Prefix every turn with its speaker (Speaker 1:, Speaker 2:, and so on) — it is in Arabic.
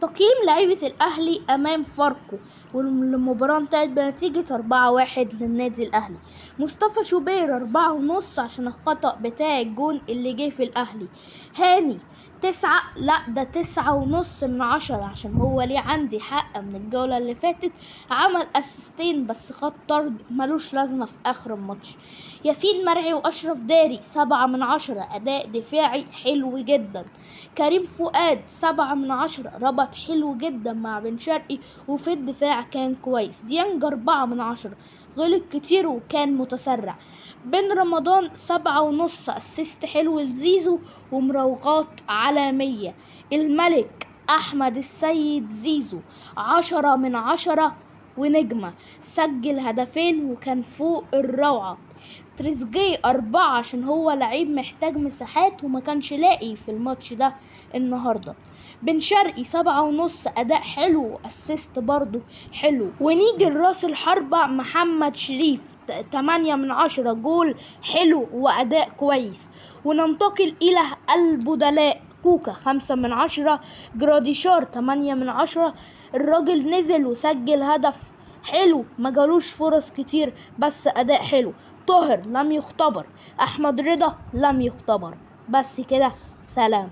Speaker 1: تقييم لعيبة الأهلي أمام فاركو، والمباراة انتهت بنتيجة 4-1 للنادي الأهلي. مصطفى شوبير 4.5 عشان الخطأ بتاع الجون اللي جه في الأهلي. هاني 9، لا ده 9.5 من 10 عشان هو ليه عندي حق من الجولة اللي فاتت. عمل اسيستين بس خد طرد ملوش لازمة في آخر الماتش. ياسين مرعي وأشرف داري 7 من 10، أداء دفاعي حلو جدا. كريم فؤاد 7 من 10، ربط حلو جدا مع بن شرقي وفي الدفاع كان كويس. ديانج 4 من 10، غلط كتير وكان متسرع. بن رمضان 7.5، اسيست حلو لزيزو ومراوغات عالمية. الملك أحمد السيد زيزو 10 من 10 ونجمة، سجل هدفين وكان فوق الروعة. تريزيجيه 4 عشان هو لعيب محتاج مساحات وما كانش لاقي في الماتش ده النهاردة. بن شرقي 7.5، أداء حلو وأسيست برضو حلو. ونيجي لراس الحربة محمد شريف 8 من 10، جول حلو وأداء كويس. وننتقل إلى البدلاء. كوكا 5 من 10، جراديشار 8 من 10، الراجل نزل وسجل هدف حلو، مجالوش فرص كتير بس أداء حلو. طاهر لم يختبر، أحمد رضا لم يختبر. بس كده، سلام.